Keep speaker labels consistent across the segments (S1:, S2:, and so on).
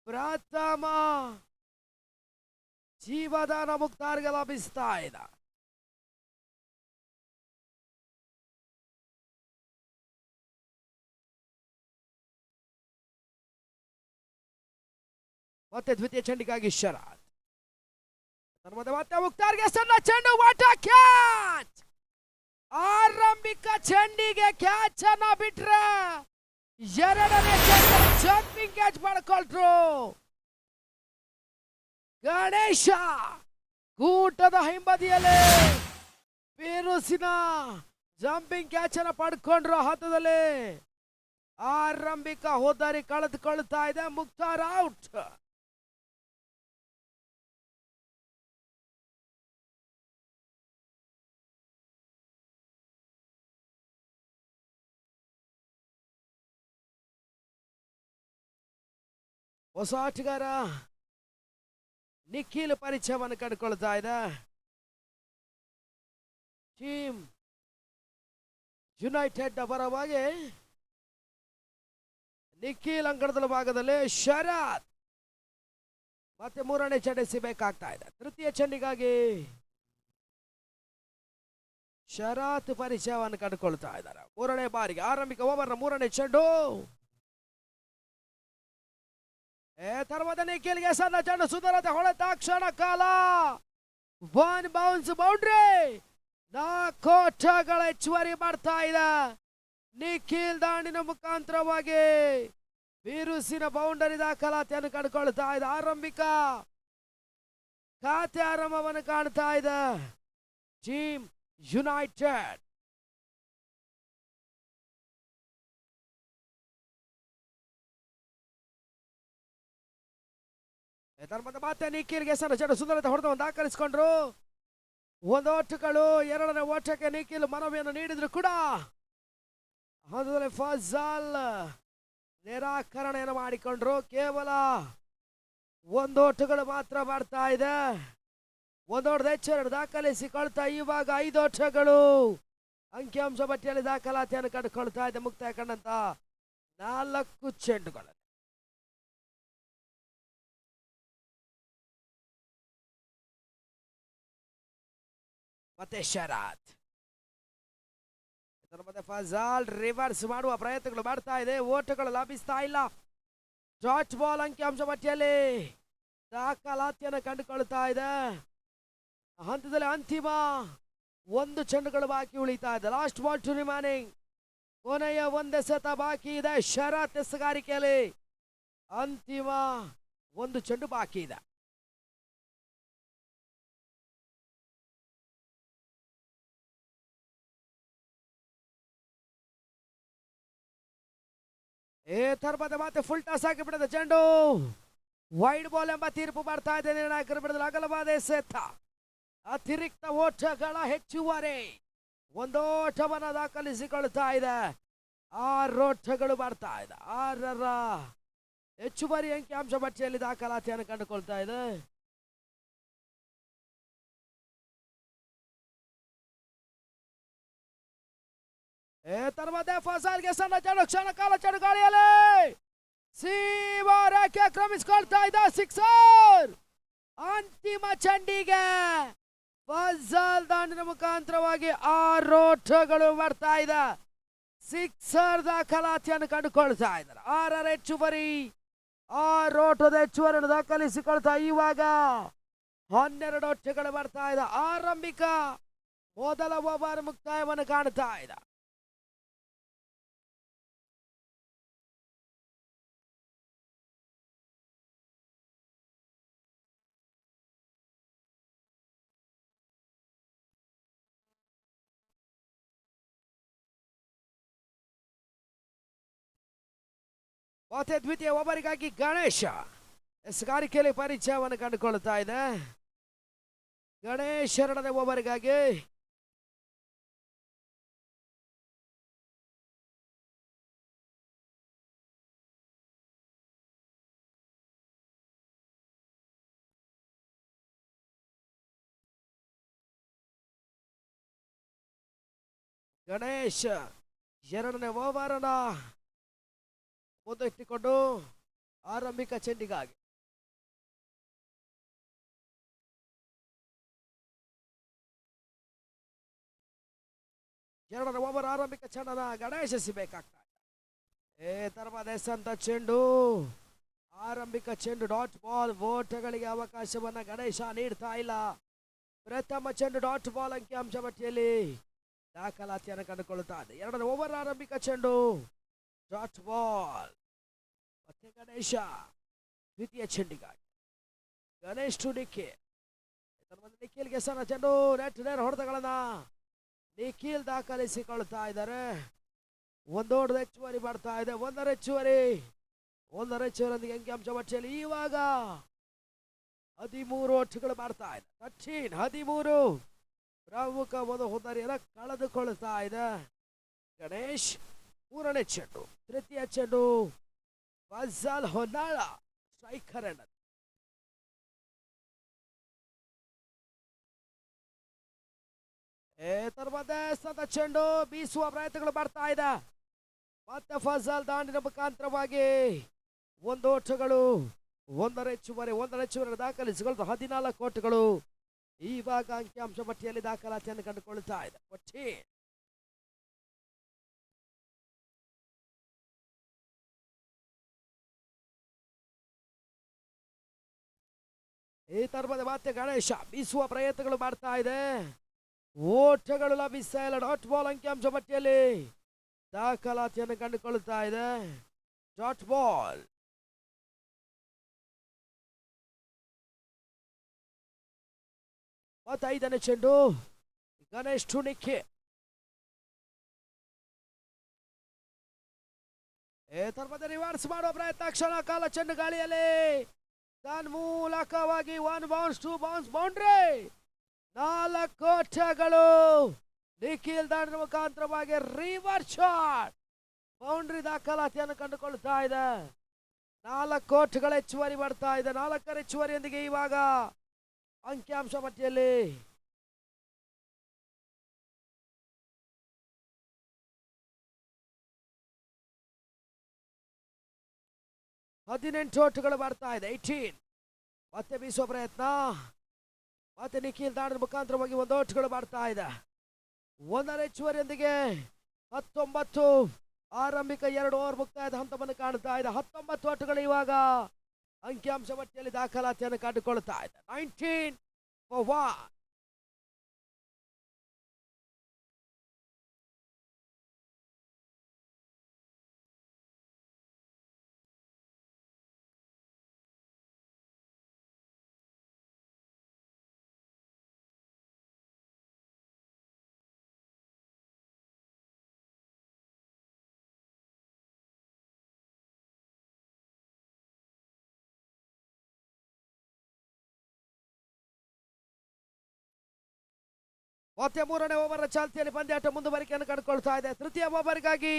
S1: ಪ್ರಥಮ ಜೀವದಾನ ಮುಕ್ತಾರ್ಗೆ ಲಭಿಸ್ತಾ ಇದೆ. ಮತ್ತೆ ದ್ವಿತೀಯ ಚೆಂಡಿಗಾಗಿ ಶರತ್. ಮತ್ತೆ ಮುಕ್ತಾರ್ಗೆ ಸಣ್ಣ ಚೆಂಡು, ವಾಟ ಕ್ಯಾಚ್. ಆರಂಭಿಕ ಚೆಂಡಿಗೆ ಕ್ಯಾಚ್ ಅನ್ನ ಬಿಟ್ರೆ ಎರಡನೇ ಚೆಂಡು ಜಂಪಿಂಗ್ ಕ್ಯಾಚ್ ಮಾಡಿಕೊಳ್ರು ಗಣೇಶ. ಕೂಟದ ಹಿಂಬದಿಯಲ್ಲಿ ಬಿರುಸಿನ ಜಂಪಿಂಗ್ ಕ್ಯಾಚ್ ಅನ್ನ ಪಡ್ಕೊಂಡ್ರು ಹಂತದಲ್ಲಿ. ಆರಂಭಿಕ ಹೋದಾರಿ ಕಳೆದುಕೊಳ್ತಾ ಇದೆ. ಮುಕ್ತಾರ್ ಔಟ್. ಹೊಸ ಆಟಗಾರ ನಿಖಿಲ್ ಪರಿಚಯವನ್ನು ಕಂಡುಕೊಳ್ತಾ ಇದೆ. ಟೀಮ್ ಯುನೈಟೆಡ್ ಪರವಾಗಿ ನಿಖಿಲ್ ಅಂಕಣದ ಭಾಗದಲ್ಲಿ ಶರತ್. ಮತ್ತೆ ಮೂರನೇ ಚೆಂಡು ಸಿಗಬೇಕಾಗ್ತಾ ಇದೆ. ತೃತೀಯ ಚೆಂಡಿಗಾಗಿ ಶರತ್ ಪರಿಚಯವನ್ನು ಕಂಡುಕೊಳ್ತಾ ಇದ್ದಾರೆ. ಮೂರನೇ ಬಾರಿಗೆ ಆರಂಭಿಕ ಓವರ್ನ ಮೂರನೇ ಚೆಂಡು. తర్వాత ನಿಖಿಲ್ಗೆ ಸಣ್ಣ ಚೆಂಡು, ಸುಂದರತೆ ಹೊಳೆತಾಕ್ಷಣ ಕಾಲ. One bounce boundary. 4 ಓಟಗಳ ಹೆಚ್ಚುವರಿ ಮಾಡ್ತಾ ಇದೆ. ನಿಖಿಲ್ ದಾಂಡಿನ ಮುಖಾಂತರವಾಗಿ ಬಿರುಸಿನ ಬೌಂಡರಿ ದಾಖಲಾತಿಯನ್ನು ಕಂಡುಕೊಳ್ತಾ ಇದೆ. ಆರಂಭಿಕ ಖಾತೆ ಆರಂಭವನ್ನು ಕಾಣ್ತಾ ಇದೆ ಟೀಮ್ ಯುನೈಟೆಡ್. ಮತ್ತೆ ನಿಖಿಲ್ಗೆ ಸಣ್ಣ ಚೆಂಡು, ಸುಂದರತೆ ಹೊಡೆದವನ್ನು ದಾಖಲಿಸಿಕೊಂಡ್ರು. 1 ಓಟಗಳು. ಎರಡನೇ ಓಟಕ್ಕೆ ನಿಖಿಲ್ ಮನವಿಯನ್ನು ನೀಡಿದ್ರು ಕೂಡ ಹಂತದಲ್ಲಿ ಫಜಲ್ ನಿರಾಕರಣೆಯನ್ನು ಮಾಡಿಕೊಂಡ್ರು. ಕೇವಲ 1 ಓಟಗಳು ಮಾತ್ರ ಬರ್ತಾ ಇದೆ. 1 ಓಟದ ಹೆಚ್ಚು ದಾಖಲಿಸಿಕೊಳ್ತಾ ಇವಾಗ 5 ಓಟಗಳು ಅಂಕಿಅಂಶ ಪಟ್ಟಿಯಲ್ಲಿ ದಾಖಲಾತಿಯನ್ನು ಕಂಡುಕೊಳ್ತಾ ಇದೆ. ಮುಕ್ತಾಯ ಕಂಡಂತ 4 ಚೆಂಡುಗಳು. ಮತ್ತೆ ಶರತ್. ಮತ್ತೆ ಫಜಲ್ ರಿವರ್ಸ್ ಮಾಡುವ ಪ್ರಯತ್ನಗಳು ಮಾಡ್ತಾ ಇದೆ. ಓಟಗಳು ಲಭಿಸ್ತಾ ಇಲ್ಲ. ಡಾಟ್ ಬಾಲ್ ಅಂಕಿಅಂಶ ಪಟ್ಟಿಯಲ್ಲಿ ದಾಖಲಾತಿಯನ್ನು ಕಂಡುಕೊಳ್ತಾ ಇದೆ. ಹಂತದಲ್ಲಿ ಅಂತಿಮ 1 ಚೆಂಡುಗಳು ಬಾಕಿ ಉಳಿತಾ ಇದೆ. Last ball to remaining. ಕೊನೆಯ 1 ಎಸೆತ ಬಾಕಿ ಇದೆ. ಶರತ್ ಎಸೆಗಾರಿಕೆಯಲ್ಲಿ ಅಂತಿಮ 1 ಚೆಂಡು ಬಾಕಿ ಇದೆ. ಮತ್ತೆ ಫುಲ್ ಟಾಸ್ ಆಗಿ ಬಿಡದ ಚೆಂಡು. ವೈಡ್ ಬಾಲ್ ಎಂಬ ತೀರ್ಪು ಬರ್ತಾ ಇದೆ. ನಿರ್ಣಾಯಕರು ಬಿಡಲು ಅಗಲವಾದ ಎಸೆತ. ಅತಿರಿಕ್ತ ಓಟಗಳ ಹೆಚ್ಚುವರಿ. 1 ಓಟವನ್ನು ದಾಖಲಿಸಿಕೊಳ್ತಾ ಇದೆ. 6 ಓಟಗಳು ಬರ್ತಾ ಇದೆ. 6ರ ಹೆಚ್ಚುವರಿ ಅಂಕಿಅಂಶ ಪಟ್ಟಿಯಲ್ಲಿ ದಾಖಲಾತಿಯನ್ನು ಕಂಡುಕೊಳ್ತಾ ಇದೆ. ಫಸಲ್ಗೆ ಸಣ್ಣ ಚೆಂಡು, ಕ್ಷಣ ಕಾಲ ಚೆಂಡು ಗಾಳಿಯಲ್ಲಿ ಸೀಮಾ ರೇಖೆ ಕ್ರಮಿಸಿಕೊಳ್ತಾ ಇದೆ. ಸಿಕ್ಸರ್. ಅಂತಿಮ ಚೆಂಡಿಗೆ ಫಸಲ್ ದಾಂಡಿನ ಮುಖಾಂತರವಾಗಿ 6 ಓಟಗಳು ಬರ್ತಾ ಇದೆ. ಸಿಕ್ಸರ್ ದಾಖಲಾತಿಯನ್ನು ಕಂಡುಕೊಳ್ತಾ ಇದ್ದಾರೆ. 6ರ ಹೆಚ್ಚುವರಿ, 6 ಓಟದ ಹೆಚ್ಚುವರಿಯನ್ನು ದಾಖಲಿಸಿಕೊಳ್ತಾ ಇವಾಗ 12 ಓಟಗಳು ಬರ್ತಾ ಇದೆ. ಆರಂಭಿಕ ಮೊದಲ ಓವರ್ ಮುಕ್ತಾಯವನ್ನು ಕಾಣ್ತಾ ಇದೆ. ಮತ್ತೆ ದ್ವಿತೀಯ ಓವರಿಗಾಗಿ ಗಣೇಶ ಎಸೆಗಾರಿಕೆಯಲ್ಲಿ ಪರಿಚಯವನ್ನು ಕಂಡುಕೊಳ್ತಾ ಇದೆ. ಗಣೇಶ್ ಎರಡನೇ ಓವರಿಗಾಗಿ ಗಣೇಶ್ ಎರಡನೇ ಓವರನ್ನ ಮುಂದಿಟ್ಟುಕೊಂಡು ಆರಂಭಿಕ ಚೆಂಡಿಗಾಗಿ ಎರಡರ ಓವರ್ ಆರಂಭಿಕ ಚೆಂಡನ ಗಣೇಶ್ ಎಸಿಬೇಕಾಗ್ತಾ ತರ್ಮದೆಸಂತ ಚೆಂಡು ಆರಂಭಿಕ ಚೆಂಡು ಡಾಟ್ ಬಾಲ್ ಓಟಗಳಿಗೆ ಅವಕಾಶವನ್ನ ಗಣೇಶ ನೀಡ್ತಾ ಇಲ್ಲ. ಪ್ರಥಮ ಚೆಂಡು ಡಾಟ್ ಬಾಲ್ ಅಂಕಿಅಂಶ ಪಟ್ಟಿಯಲ್ಲಿ ದಾಖಲಾತಿಯನ್ನು ಕಂಡುಕೊಳ್ಳುತ್ತಾ ಇದೆ. ಎರಡರ ಓವರ್ ಆರಂಭಿಕ ಚೆಂಡು ಡಾಟ್ ಬಾಲ್ ಮತ್ತೆ ಗಣೇಶ ದ್ವಿತೀಯ ಚೆಂಡಿಗಾಗಿ ಗಣೇಶ್ ಟು ನಿಖಿಲ್. ನಿಖಿಲ್ಗೆ ಸಣ್ಣ ಚೆಂಡು ನೆಟ್ ನೇರ ಹೊಡೆತಗಳನ್ನ ನಿಖಿಲ್ ದಾಖಲಿಸಿಕೊಳ್ತಾ ಇದ್ದಾರೆ. ಒಂದೋಡು ಹೆಚ್ಚುವರಿ ಮಾಡ್ತಾ ಇದೆ. ಒಂದರ ಹೆಚ್ಚುವರಿಯೊಂದಿಗೆ ಅಂಕಿಅಂಶ ಪಟ್ಟಿಯಲ್ಲಿ ಇವಾಗ 13 ಓಟಗಳು ಮಾಡ್ತಾ ಇದೆ. 13 ಪ್ರಮುಖ ಒಂದು ಹುದ್ದರಿಯನ್ನು ಕಳೆದುಕೊಳ್ತಾ ಇದೆ ಗಣೇಶ್. ಮೂರನೇ ಚೆಂಡು ತೃತೀಯ ಚೆಂಡು ಫಜಲ್ ಹೊನ್ನಾಳ ಸ್ಟ್ರೈಕರ್ ಎಂಡ್ ಚೆಂಡು ಬೀಸುವ ಪ್ರಯತ್ನಗಳು ಮಾಡ್ತಾ ಇದೆ. ಮತ್ತೆ ಫಜಲ್ ದಾಂಡಿನ ಮುಖಾಂತರವಾಗಿ ಒಂದೋಟಗಳು ಒಂದರ ಹೆಚ್ಚುವರಿ ದಾಖಲಿಸಿಕೊಳ್ಳುತ್ತ 14 ಓಟಗಳು ಇವಾಗ ಅಂಕಿಅಂಶ ಪಟ್ಟಿಯಲ್ಲಿ ದಾಖಲಾತಿಯನ್ನು ಕಂಡುಕೊಳ್ಳುತ್ತಾ ಇದೆ. ಈ ತರಹದ ಮತ್ತೆ ಗಣೇಶ ಬೀಸುವ ಪ್ರಯತ್ನಗಳು ಮಾಡ್ತಾ ಇದೆ. ಓಟಗಳು ಲಭಿಸ್ತಾ ಇಲ್ಲ. ಡಾಟ್ ಬಾಲ್ ಅಂಕಿಅಂಶ ಪಟ್ಟಿಯಲ್ಲಿ ದಾಖಲಾತಿಯನ್ನು ಕಂಡುಕೊಳ್ಳುತ್ತಾ ಇದೆ. ಡಾಟ್ ಬಾಲ್ ಮತ್ತೆ 5ನೇ ಚೆಂಡು ಗಣೇಶ್ ಟು ನಿಖಿಲ್. ರಿವರ್ಸ್ ಮಾಡುವ ಪ್ರಯತ್ನ ಕ್ಷಣ ಕಾಲ ಚೆಂಡು ಗಾಳಿಯಲ್ಲಿ ತನ್ಮೂಲಕವಾಗಿ 1 ಬೌನ್ಸ್ 2 ಬೌನ್ಸ್ ಬೌಂಡ್ರಿ 4 ಓಟಗಳು ನಿಖಿಲ್ ದಾಂಡಿನ ಮುಖಾಂತರವಾಗಿ ರಿವರ್ಸ್ ಶಾಟ್ ಬೌಂಡ್ರಿ ದಾಖಲಾತಿಯನ್ನು ಕಂಡುಕೊಳ್ತಾ ಇದೆ. 4 ಓಟಗಳ ಹೆಚ್ಚುವರಿ ಮಾಡ್ತಾ ಇದೆ. 4ರ ಹೆಚ್ಚುವರಿಯೊಂದಿಗೆ ಇವಾಗ ಅಂಕಿಅಂಶ ಪಟ್ಟಿಯಲ್ಲಿ ಹದಿನೆಂಟು ಓಟಗಳು ಬರ್ತಾ ಇದೆ. 18 ಮತ್ತೆ ಬೀಸುವ ಪ್ರಯತ್ನ ಮತ್ತೆ ನಿಖಿಲ್ ದಾಂಡಿನ ಮುಖಾಂತರವಾಗಿ 1 ಓಟಗಳು ಮಾಡ್ತಾ ಇದೆ. 1ರ ಹೆಚ್ಚುವರಿಯೊಂದಿಗೆ 19 ಆರಂಭಿಕ 2 ಓವರ್ ಮುಕ್ತಾಯದ ಹಂತವನ್ನು ಕಾಣ್ತಾ ಇದೆ. 19 ಓಟಗಳು ಇವಾಗ ಅಂಕಿಅಂಶ ಪಟ್ಟಿಯಲ್ಲಿ ದಾಖಲಾತಿಯನ್ನು ಕಂಡುಕೊಳ್ತಾ ಇದೆ. 19-1. ಮತ್ತೆ 3ನೇ ಓವರ್ ಚಾಲ್ತಿಯಲ್ಲಿ ಪಂದ್ಯಾಟ ಮುಂದುವರಿಕೆಯನ್ನು ಕಂಡುಕೊಳ್ತಾ ಇದೆ. ತೃತೀಯ ಓವರ್ಗಾಗಿ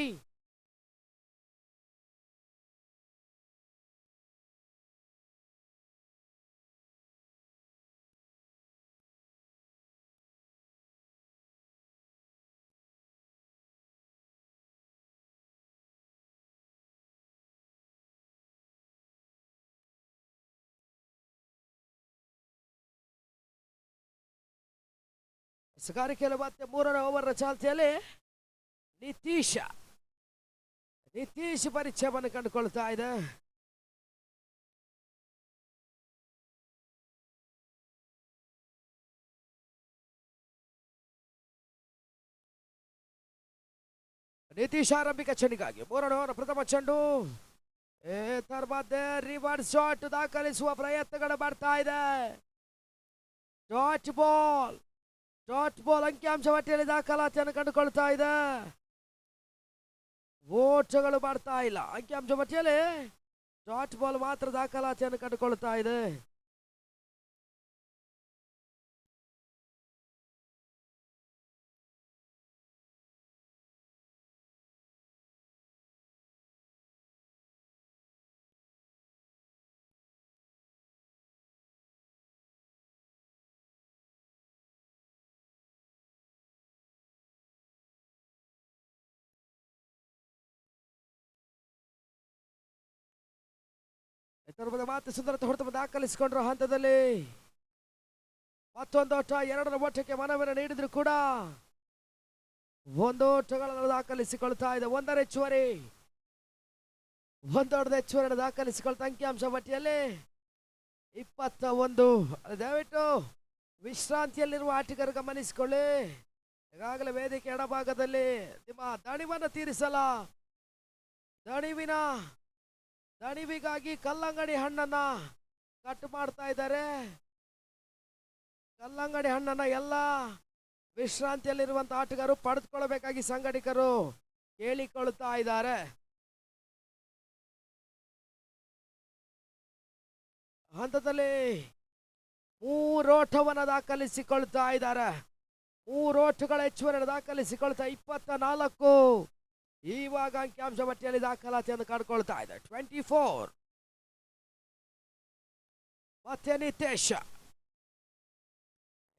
S1: ಸಗಾರಿಕೆಯಲ್ಲಿ ಮತ್ತೆ 3ನೇ ಓವರ್ ಚಾಲ್ತಿಯಲ್ಲಿ ನಿತೀಶ್ ಪರಿಚಯವನ್ನು ಕಂಡುಕೊಳ್ತಾ ಇದೆ. ನಿತೀಶ್ ಆರಂಭಿಕ ಚೆಂಡಿಗಾಗಿ 3ನೇ ಓವರ್ ಪ್ರಥಮ ಚೆಂಡು ರಿವರ್ಸ್ ಶಾಟ್ ದಾಖಲಿಸುವ ಪ್ರಯತ್ನಗಳು ಮಾಡ್ತಾ ಇದೆ. ಡಾಟ್ ಬಾಲ್ ಅಂಕಿಅಂಶ ಪಟ್ಟಿಯಲ್ಲಿ ದಾಖಲಾತಿಯನ್ನು ಕಂಡುಕೊಳ್ತಾ ಇದೆ. ಓಟಗಳು ಮಾಡ್ತಾ ಇಲ್ಲ. ಅಂಕಿಅಂಶ ಪಟ್ಟಿಯಲ್ಲಿ ಡಾಟ್ ಬಾಲ್ ಮಾತ್ರ ದಾಖಲಾತಿಯನ್ನು ಕಂಡುಕೊಳ್ತಾ ಇದೆ. ಮಾತು ಸುಂದರತೆ ಹೊಡೆತ ದಾಖಲಿಸಿಕೊಂಡ್ರು ಹಂತದಲ್ಲಿ ಮತ್ತೊಂದು ಓಟ, ಎರಡರ ಓಟಕ್ಕೆ ಮನವಿನ ನೀಡಿದ್ರು ಕೂಡ ಒಂದು ಓಟಗಳನ್ನು ದಾಖಲಿಸಿಕೊಳ್ತಾ ಇದೆ. ಒಂದರ ಹೆಚ್ಚುವರಿ, ಒಂದೊಡ್ಡ ಹೆಚ್ಚುವರಿ ದಾಖಲಿಸಿಕೊಳ್ತಾ ಅಂಕಿಅಂಶ ಪಟ್ಟಿಯಲ್ಲಿ 21. ದಯವಿಟ್ಟು ವಿಶ್ರಾಂತಿಯಲ್ಲಿರುವ ಆಟಗಾರ ಗಮನಿಸಿಕೊಳ್ಳಿ. ಈಗಾಗಲೇ ವೇದಿಕೆ ಎಡಭಾಗದಲ್ಲಿ ನಿಮ್ಮ ದಣಿವನ್ನು ತೀರಿಸಲ ದಣಿವಿಗಾಗಿ ಕಲ್ಲಂಗಡಿ ಹಣ್ಣನ್ನ ಕಟ್ ಮಾಡ್ತಾ ಇದ್ದಾರೆ. ಕಲ್ಲಂಗಡಿ ಹಣ್ಣನ್ನ ಎಲ್ಲ ವಿಶ್ರಾಂತಿಯಲ್ಲಿರುವಂತಹ ಆಟಗಾರರು ಪಡೆದುಕೊಳ್ಳಬೇಕಾಗಿ ಸಂಘಟಕರು ಕೇಳಿಕೊಳ್ಳುತ್ತಾ ಇದ್ದಾರೆ. ಹಂತದಲ್ಲಿ 3 ಓಟವನ್ನು ದಾಖಲಿಸಿಕೊಳ್ತಾ ಇದ್ದಾರೆ. 3 ಓಟಗಳ ಹೆಚ್ಚುವರಿ ದಾಖಲಿಸಿಕೊಳ್ತಾ 24. ಇವಾಗ ಅಂಕಿಅಂಶ ಪಟ್ಟಿಯಲ್ಲಿ ದಾಖಲಾತಿಯನ್ನು ಕಂಡುಕೊಳ್ತಾ ಇದೆ. 24. ಮತ್ತೆ ನಿತೇಶ್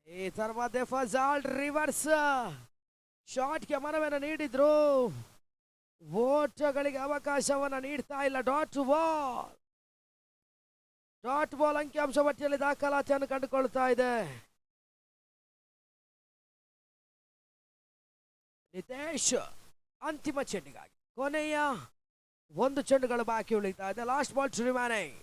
S1: ಈ ತರ ಫಜಾಲ್ ರಿವರ್ಸ್ ಶಾಟ್ಗೆ ಮನವಿಯನ್ನು ನೀಡಿದ್ರು. ಓಟಗಳಿಗೆ ಅವಕಾಶವನ್ನ ನೀಡ್ತಾ ಇಲ್ಲ. ಡಾಟ್ ಬಾಲ್ ಅಂಕಿಅಂಶ ಪಟ್ಟಿಯಲ್ಲಿ ದಾಖಲಾತಿಯನ್ನು ಕಂಡುಕೊಳ್ತಾ ಇದೆ. ನಿತೇಶ್ ಅಂತಿಮ ಚೆಂಡಿಗಾಗಿ ಕೊನೆಯ 1 ಚೆಂಡುಗಳು ಬಾಕಿ ಉಳಿತಾ ಇದೆ. Last ball to remaining.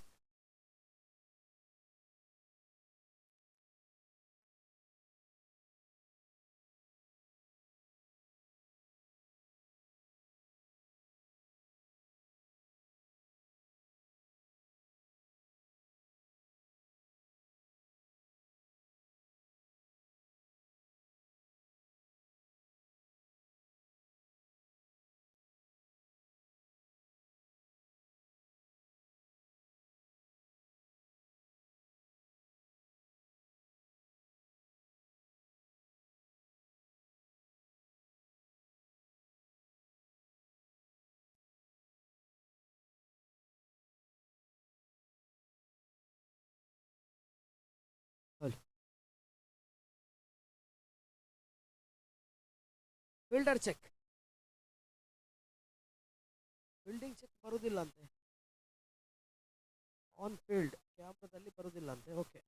S1: Fielder check, fielding check ಬರುವುದಿಲ್ಲ ಅಂತೆ. ಆನ್ ಫೀಲ್ಡ್ ಕ್ಯಾಮ್ರಾದಲ್ಲಿ ಬರುವುದಿಲ್ಲ ಅಂತೆ. ಓಕೆ,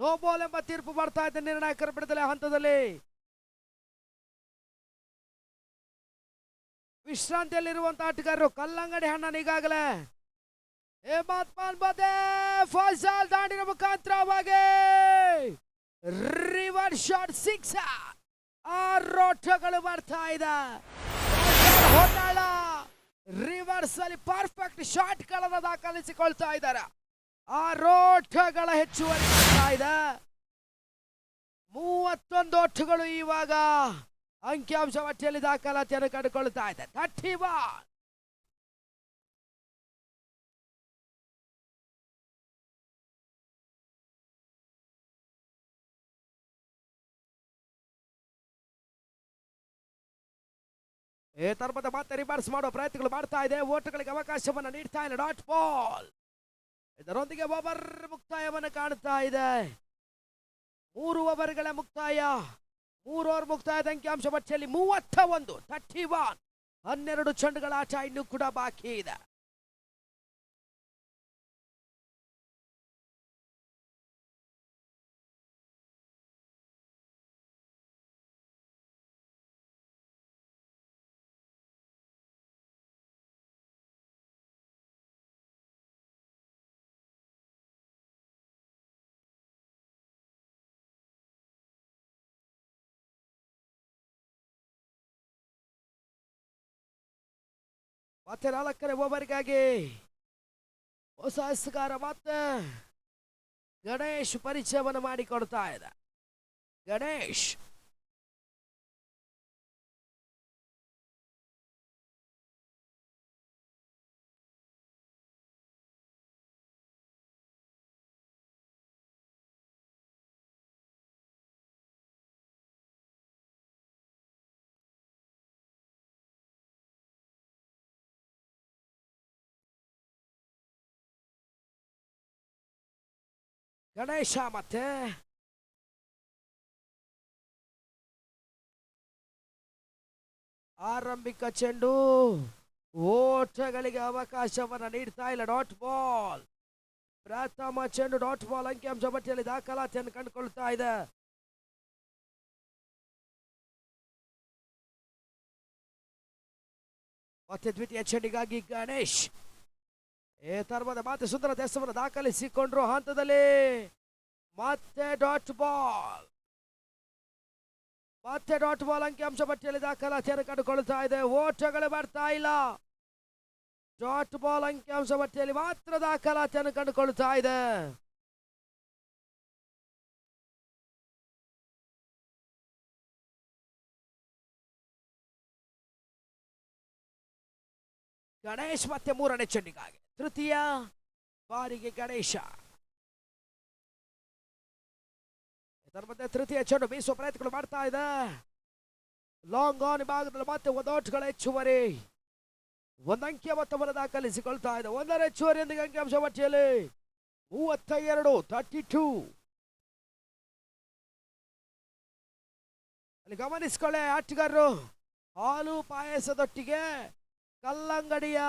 S1: ನೋ ಬಾಲ್ ಎಂಬ ತೀರ್ಪು ಬರ್ತಾ ಇದೆ ನಿರ್ಣಾಯಕರ ಬಿಡುದಲೆ ಹಂತದಲ್ಲಿ. ವಿಶ್ರಾಂತಿಯಲ್ಲಿರುವಂತಹ ಆಟಗಾರರು ಕಲ್ಲಂಗಡಿ ಹಣ್ಣನ್ನು ಈಗಾಗಲೇ ಫೈಸಲ್ ದಾಂಡಿನ ಮುಖಾಂತರವಾಗಿ ರಿವರ್ಸ್ ಶಾಟ್ 6. 6 ಓಟಗಳು ಬರ್ತಾ ಇದೆ. ರಿವರ್ಸ್ ಅಲ್ಲಿ ಪರ್ಫೆಕ್ಟ್ ಶಾಟ್ ಗಳನ್ನು ದಾಖಲಿಸಿಕೊಳ್ತಾ ಇದ್ದಾರೆ. 6 ಓಟಗಳ ಹೆಚ್ಚುವರಿ ಇದೆ. 31 ಓಟಗಳು ಇವಾಗ ಅಂಕಿಅಂಶ ಪಟ್ಟಿಯಲ್ಲಿ ದಾಖಲಾತಿಯನ್ನು ಕಂಡುಕೊಳ್ತಾ ಇದೆ. 31. ಈ ತರಪದ ಮತ್ತೆ ರಿವರ್ಸ್ ಮಾಡುವ ಪ್ರಯತ್ನಗಳು ಮಾಡ್ತಾ ಇದೆ. ಓಟಗಳಿಗೆ ಅವಕಾಶವನ್ನು ನೀಡ್ತಾ ಇಲ್ಲ. Dot ball. ಇದರೊಂದಿಗೆ ಓವರ್ ಮುಕ್ತಾಯವನ್ನು ಕಾಣುತ್ತಾ ಇದೆ. 3 ಓವರ್ಗಳ ಮುಕ್ತಾಯ. 3 ಓವರ್ ಮುಕ್ತಾಯದ ಅಂಕಿಅಂಶ ಪಟ್ಟಿಯಲ್ಲಿ 31. 31. 12 ಚೆಂಡುಗಳ ಆಟ ಇನ್ನೂ ಕೂಡ ಬಾಕಿ ಇದೆ. ಮತ್ತೆ 4ನೇ ಓವರ್ಗಾಗಿ ಹೊಸ ಎಸ್ಗಾರ ಮತ್ತೆ ಗಣೇಶ್ ಪರಿಚಯವನ್ನು ಮಾಡಿಕೊಡ್ತಾ ಇದೆ. ಗಣೇಶ್ ಗಣೇಶ ಮತ್ತೆ ಆರಂಭಿಕ ಚೆಂಡು ಓಟಗಳಿಗೆ ಅವಕಾಶವನ್ನ ನೀಡ್ತಾ ಇಲ್ಲ. Dot ball. ಪ್ರಥಮ ಚೆಂಡು ಡಾಟ್ ಬಾಲ್ ಅಂಕಿಅಂಶ ಪಟ್ಟಿಯಲ್ಲಿ ದಾಖಲಾತಿಯನ್ನು ಕಂಡುಕೊಳ್ತಾ ಇದೆ. ಮತ್ತೆ ದ್ವಿತೀಯ ಚೆಂಡಿಗಾಗಿ ಗಣೇಶ್ ತರ್ಮದ ಮಾತೆ ಸುಂದರ ದೇಶವನ್ನು ದಾಖಲಿಸಿಕೊಂಡ್ರು ಹಂತದಲ್ಲಿ. ಮತ್ತೆ ಡಾಟ್ ಬಾಲ್. ಮತ್ತೆ ಡಾಟ್ ಬಾಲ್ ಅಂಕಿಅಂಶ ಪಟ್ಟಿಯಲ್ಲಿ ದಾಖಲಾತಿಯನ್ನು ಕಂಡುಕೊಳ್ತಾ ಇದೆ. ಓಟಗಳು ಬರ್ತಾ ಇಲ್ಲ. ಡಾಟ್ ಬಾಲ್ ಅಂಕಿಅಂಶ ಪಟ್ಟಿಯಲ್ಲಿ ಮಾತ್ರ ದಾಖಲಾತಿಯನ್ನು ಕಂಡುಕೊಳ್ತಾ ಇದೆ. ಗಣೇಶ್ ಮತ್ತೆ ಮೂರನೇ ಚೆಂಡಿಗಾಗಿ ತೃತೀಯ ಬಾರಿಗೆ ಗಣೇಶ. ಇದರ ಮಧ್ಯೆ ತೃತೀಯ ಚೆಂಡು ಬೀಸುವ ಪ್ರಯತ್ನಗಳು ಮಾಡ್ತಾ ಇದೆ. ಲಾಂಗ್ ಆನ್ ಭಾಗದಲ್ಲಿ ಮತ್ತೆ ಒಂದು ಔಟ್ಗಳ ಹೆಚ್ಚುವರಿ. ಒಂದು ಅಂಕಿಯ ಮೊತ್ತವನ್ನು ದಾಖಲಿಸಿಕೊಳ್ತಾ ಇದೆ. ಒಂದರ ಹೆಚ್ಚುವರಿಯೊಂದಿಗೆ ಅಂಕಿಅಂಶ ಪಟ್ಟಿಯಲ್ಲಿ 32 ಅಲ್ಲಿ ಗಮನಿಸಿಕೊಳ್ಳೆ ಆಟಗಾರರು. ಹಾಲು ಪಾಯಸದೊಟ್ಟಿಗೆ ಕಲ್ಲಂಗಡಿಯ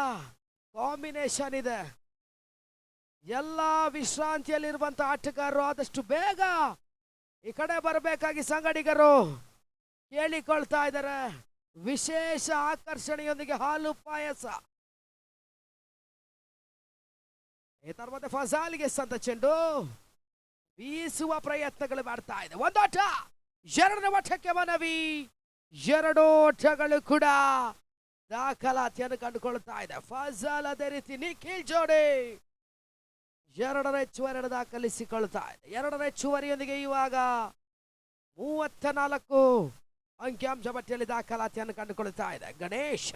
S1: ಕಾಂಬಿನೇಷನ್ ಇದೆ. ಎಲ್ಲ ವಿಶ್ರಾಂತಿಯಲ್ಲಿರುವಂತ ಆಟಗಾರರು ಆದಷ್ಟು ಬೇಗ ಈ ಕಡೆ ಬರಬೇಕಾಗಿ ಸಂಗಡಿಗರು ಕೇಳಿಕೊಳ್ತಾ ಇದ್ದಾರೆ. ವಿಶೇಷ ಆಕರ್ಷಣೆಯೊಂದಿಗೆ ಹಾಲು ಪಾಯಸ. ಇದರ ಮತ್ತೆ ಫಜಾಲ್ಗೆ ಸಂತ ಚೆಂಡು ಬೀಸುವ ಪ್ರಯತ್ನಗಳು ಮಾಡ್ತಾ ಇದೆ. ಒಂದಾಟ, ಎರಡನೇ ಓಟಕ್ಕೆ ಮನವಿ. ಎರಡು ಓಟಗಳು ಕೂಡ ದಾಖಲಾತಿಯನ್ನು ಕಂಡುಕೊಳ್ತಾ ಇದೆ. ಫಜಾಲ್ ಅದೇ ರೀತಿ ನಿಖಿಲ್ ಜೋಡಿ ಎರಡರ ಹೆಚ್ಚುವರಿ ದಾಖಲಿಸಿಕೊಳ್ತಾ ಇದೆ. ಎರಡರ ಹೆಚ್ಚುವರಿಯೊಂದಿಗೆ ಇವಾಗ 34 ಅಂಕಿಅಂಶ ಪಟ್ಟಿಯಲ್ಲಿ ದಾಖಲಾತಿಯನ್ನು ಕಂಡುಕೊಳ್ತಾ ಇದೆ. ಗಣೇಶ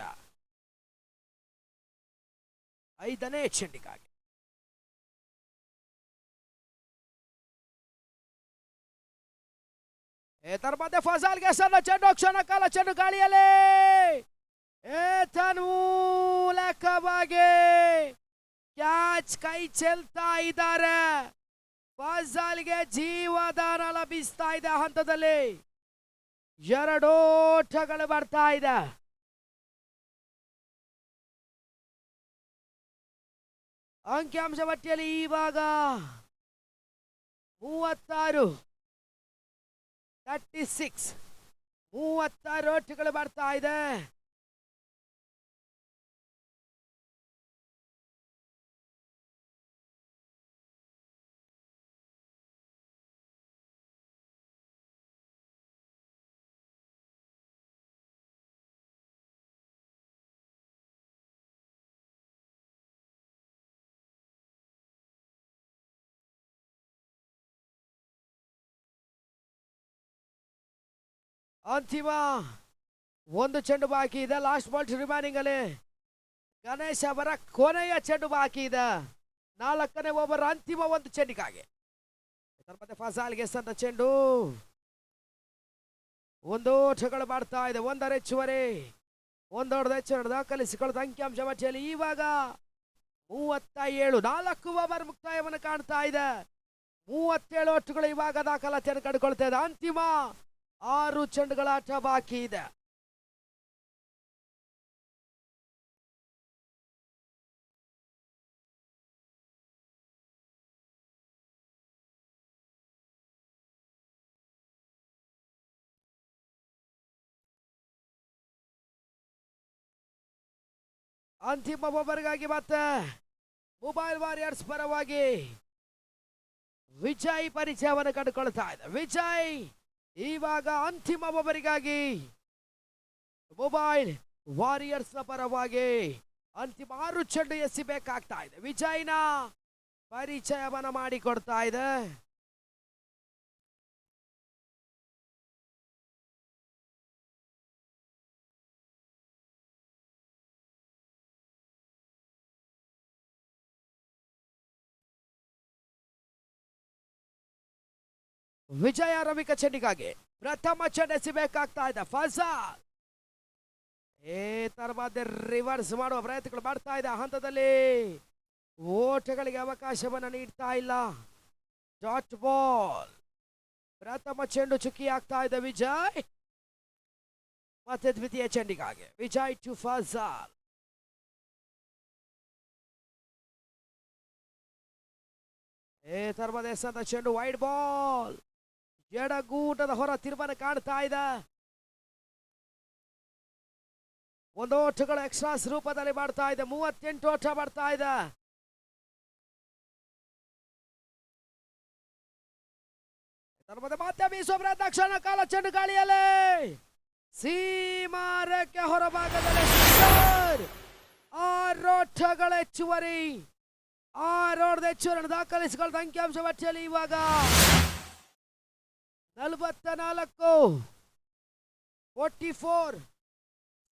S1: ಐದನೇ ಚೆಂಡಿಗಾಗಿ ಇದರ ಮಧ್ಯೆ ಫಜಾಲ್ಗೆ ಸಣ್ಣ ಚೆಂಡು, ಕ್ಷಣ ಕಾಲ ಚೆಂಡು ಗಾಳಿಯಲ್ಲಿ ಮೂಲಕವಾಗಿ ಕ್ಯಾಚ್ ಕೈ ಚೆಲ್ತಾ ಇದ್ದಾರೆ. ಫಜಾಲ್ಗೆ ಜೀವದಾನ ಲಭಿಸ್ತಾ ಇದೆ. ಹಂತದಲ್ಲಿ ಎರಡು ಓಟಗಳು ಬರ್ತಾ ಇದೆ. ಅಂಕಿಅಂಶ ಪಟ್ಟಿಯಲ್ಲಿ ಇವಾಗ 36 ಓಟಗಳು ಬರ್ತಾ ಇದೆ. ಅಂತಿಮ ಒಂದು ಚೆಂಡು ಬಾಕಿ ಇದೆ. ಲಾಸ್ಟ್ ಬಾಲ್ ರಿಮೈನಿಂಗ್ ಅಲ್ಲಿ ಗಣೇಶ್ ಅವರ ಕೊನೆಯ ಚೆಂಡು ಬಾಕಿ ಇದೆ. 4ನೇ ಓವರ್ ಅಂತಿಮ ಒಂದು ಚೆಂಡಿಗಾಗಿ ಮತ್ತೆ ಫಜಾಲ್ಗೆ ಸಂತ ಚೆಂಡು. ಒಂದು ಓಟಗಳು ಮಾಡ್ತಾ ಇದೆ. ಒಂದರ ಹೆಚ್ಚುವರಿ, ಒಂದೊಡ್ಡ ಹೆಚ್ಚುವರಿ ದಾಖಲಿಸಿಕೊಳ್ಳುತ್ತ ಅಂಕಿಅಂಶ ಪಟ್ಟಿಯಲ್ಲಿ ಇವಾಗ 37. 4 ಓವರ್ ಮುಕ್ತಾಯವನ್ನು ಕಾಣ್ತಾ ಇದೆ. 37 ಓಟಗಳು ಇವಾಗ ದಾಖಲಾತಿಯನ್ನು ಕಂಡುಕೊಳ್ತಾ ಇದೆ. ಅಂತಿಮ 6 ಚೆಂಡುಗಳ ಆಟ ಬಾಕಿ ಇದೆ. ಅಂತಿಮ ಓವರ್ಗಾಗಿ ಮತ್ತೆ ಮೊಬೈಲ್ ವಾರಿಯರ್ಸ್ ಪರವಾಗಿ ವಿಜಯ್ ಪರಿಚಯವನ್ನು ಕಂಡುಕೊಳ್ತಾ ಇದೆ. ವಿಜಯ್ ಇವಾಗ ಅಂತಿಮ ಓವರಿಗಾಗಿ ಮೊಬೈಲ್ ವಾರಿಯರ್ಸ್ ನ ಪರವಾಗಿ ಅಂತಿಮ 6 ಚೆಂಡು ಎಸಿಬೇಕಾಗ್ತಾ ಇದೆ. ವಿಜಯ್ನ ಪರಿಚಯವನ್ನ ಮಾಡಿಕೊಡ್ತಾ ಇದೆ. ವಿಜಯ ಆರಂಭಿಕ ಚೆಂಡಿಗಾಗಿ ಪ್ರಥಮ ಚೆಂಡು ಎಸಿಬೇಕಾಗ್ತಾ ಇದೆ. ಫಜಾಲ್ ತರವಾದ ರಿವರ್ಸ್ ಮಾಡುವ ಪ್ರಯತ್ನಗಳು ಮಾಡ್ತಾ ಇದೆ. ಹಂತದಲ್ಲಿ ಓಟಗಳಿಗೆ ಅವಕಾಶವನ್ನ ನೀಡ್ತಾ ಇಲ್ಲ. Dot ball. ಪ್ರಥಮ ಚೆಂಡು ಚುಕ್ಕಿ ಆಗ್ತಾ ಇದೆ ವಿಜಯ್. ಮತ್ತೆ ದ್ವಿತೀಯ ಚೆಂಡಿಗಾಗಿ ವಿಜಯ್ ಟು ಫಜಾಲ್. ತರ್ಮದ ಎಸೆದ ಚೆಂಡು ವೈಡ್ ಬಾಲ್. ಎಡಗೂಟದ ಹೊರ ತಿರುಮನೆ ಕಾಣ್ತಾ ಇದೆ. ಒಂದು ಓಟಗಳು ಎಕ್ಸ್ಟ್ರಾಸ್ ರೂಪದಲ್ಲಿ ಮಾಡ್ತಾ ಇದೆ. 38 ಓಟ ಮಾಡ್ತಾ ಇದೆ. ಮತ್ತೆ ಬೀಸುವ ಪ್ರಯತ್ನ, ಕ್ಷಣ ಕಾಲ ಚೆಂಡು ಗಾಳಿಯಲ್ಲಿ ಸೀಮಾರಕ್ಕೆ ಹೊರಭಾಗದಲ್ಲಿ 6 ಓಟಗಳ ಹೆಚ್ಚುವರಿ. 6 ಓಟದ ಹೆಚ್ಚುವರಿಯನ್ನು ದಾಖಲಿಸಿಕೊಳ್ಳದ ಅಂಕಿಅಂಶ ಪಟ್ಟಿಯಲ್ಲಿ ಇವಾಗ 44 44.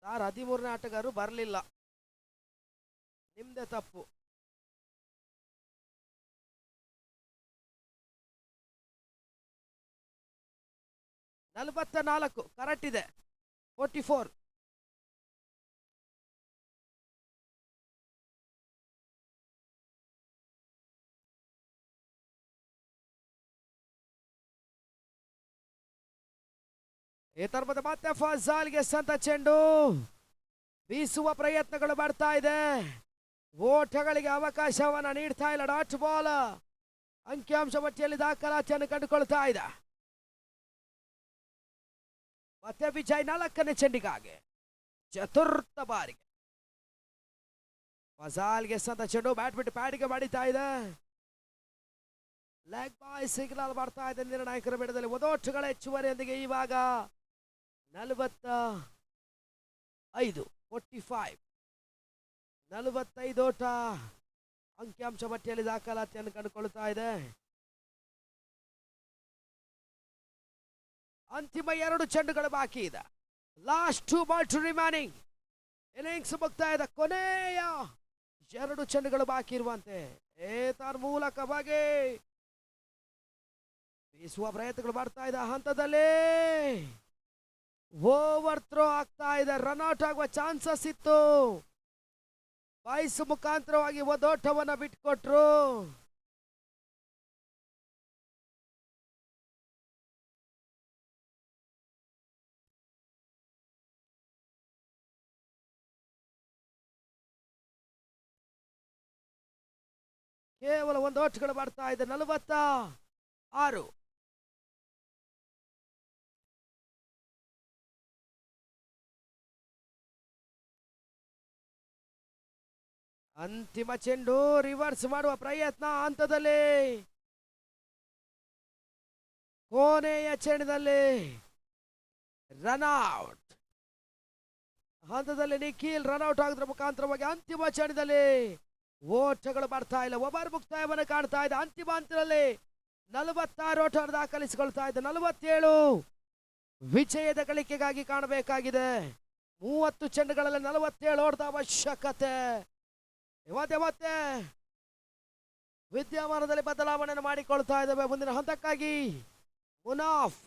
S1: 13ನೇ ಆಟಗಾರರು ಬರಲಿಲ್ಲ, ನಿಮ್ದೇ ತಪ್ಪು. ನಾಲ್ಕು ಕರೆಕ್ಟ್ ಇದೆ. 44. ಮತ್ತೆ ಫಜಾಲ್ಗೆ ಸಂತ ಚೆಂಡು. ಬೀಸುವ ಪ್ರಯತ್ನಗಳು ಮಾಡ್ತಾ ಇದೆ. ಓಟಗಳಿಗೆ ಅವಕಾಶವನ್ನ ನೀಡ್ತಾ ಇಲ್ಲ ಡಾಟ್ ಬಾಲ್. ಅಂಕಿಅಂಶ ಪಟ್ಟಿಯಲ್ಲಿ ದಾಖಲಾತಿಯನ್ನು ಕಂಡುಕೊಳ್ತಾ ಇದೆ. ಮತ್ತೆ ವಿಜಯ್ 4ನೇ ಚೆಂಡಿಗಾಗಿ ಚತುರ್ಥ ಬಾರಿಗೆ ಫಜಾಲ್ಗೆ ಸಂತ ಚೆಂಡು. ಬ್ಯಾಟ್ ಬಿಟ್ಟು ಪ್ಯಾಡಿಗೆ ಮಾಡಿತಾ ಇದೆ. ಲೆಗ್ ಬಾಯ್ ಸಿಗ್ನಲ್ ಮಾಡ್ತಾ ಇದೆ ನಿರ್ಣಾಯಕರ ಬೇಡದಲ್ಲಿ. ಒದೋಟುಗಳ ಹೆಚ್ಚುವರಿಯೊಂದಿಗೆ ಇವಾಗ 45 45 ಓಟ ಅಂಕಿಅಂಶ ಪಟ್ಟಿಯಲ್ಲಿ ದಾಖಲಾತಿಯನ್ನು ಕಂಡುಕೊಳ್ತಾ ಇದೆ. ಅಂತಿಮ 2 ಚೆಂಡುಗಳು ಬಾಕಿ ಇದೆ. Last 2 ball to remaining. Innings ಮುಕ್ತಾಯ ಇದೆ. ಕೊನೆಯ 2 ಚೆಂಡುಗಳು ಬಾಕಿ ಇರುವಂತೆ ಮೂಲಕವಾಗಿ ಬೀಸುವ ಪ್ರಯತ್ನಗಳು ಮಾಡ್ತಾ ಇದೆ. ಹಂತದಲ್ಲಿ ಓವರ್ ಥ್ರೋ ಆಗ್ತಾ ಇದೆ. ರನ್ಔಟ್ ಆಗುವ ಚಾನ್ಸಸ್ ಇತ್ತು. ಬಾಯ್ಸ್ ಮುಖಾಂತರವಾಗಿ ಒದೋಟವನ್ನ ಬಿಟ್ಕೊಟ್ರು. ಕೇವಲ 1 ಓಟಗಳು ಮಾಡ್ತಾ ಇದೆ. 46. ಅಂತಿಮ ಚೆಂಡು ರಿವರ್ಸ್ ಮಾಡುವ ಪ್ರಯತ್ನ. ಹಂತದಲ್ಲಿ ಕೊನೆಯ ಚೆಂಡದಲ್ಲಿ ರನ್ಔಟ್. ಹಂತದಲ್ಲಿ ನಿಖಿಲ್ ರನ್ಔಟ್ ಆಗೋದ್ರ ಮುಖಾಂತರವಾಗಿ ಅಂತಿಮ ಚೆಂಡದಲ್ಲಿ ಓಟಗಳು ಬರ್ತಾ ಇಲ್ಲ. ಓವರ್ ಮುಕ್ತಾಯವನ್ನು ಕಾಣ್ತಾ ಇದೆ. ಅಂತಿಮ ಹಂತದಲ್ಲಿ 46 ಓಟ ದಾಖಲಿಸಿಕೊಳ್ತಾ ಇದೆ. 47 ವಿಜಯದ ಗಳಿಕೆಗಾಗಿ ಕಾಣಬೇಕಾಗಿದೆ. 30 ಚೆಂಡುಗಳಲ್ಲಿ 47 ಓಟದ ಅವಶ್ಯಕತೆ. ಮತ್ತೆ ವಿದ್ಯಮಾನದಲ್ಲಿ ಬದಲಾವಣೆಯನ್ನು ಮಾಡಿಕೊಳ್ತಾ ಇದ್ದಾವೆ. ಮುಂದಿನ ಹಂತಕ್ಕಾಗಿ ಮುನಾಫ್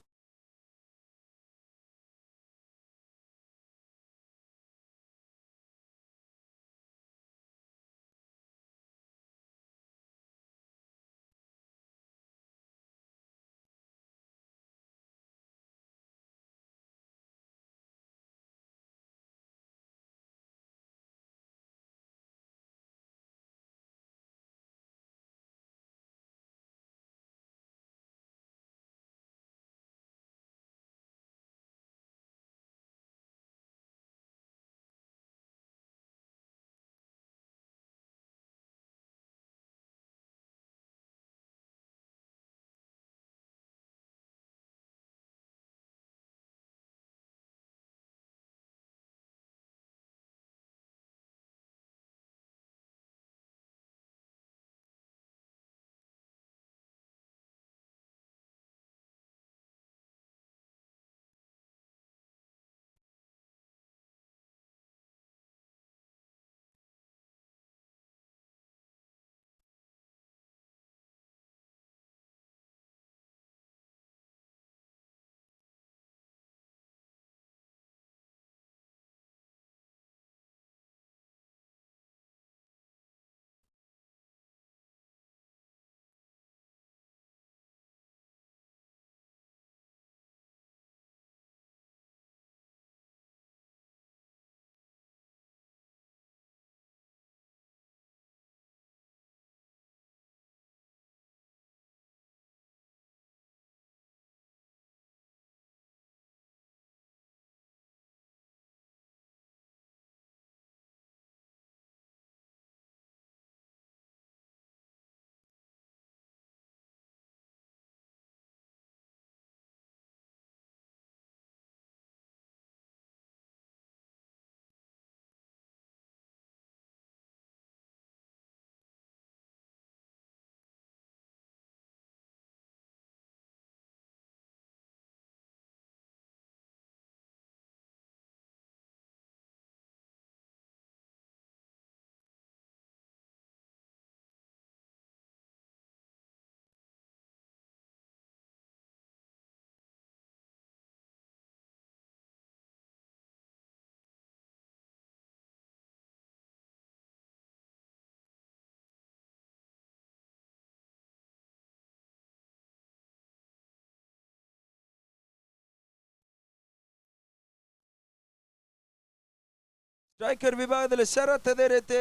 S2: ಸ್ಟ್ರೈಕರ್ ವಿಭಾಗದಲ್ಲಿ ಶರತ್ ಅದೇ ರೀತಿ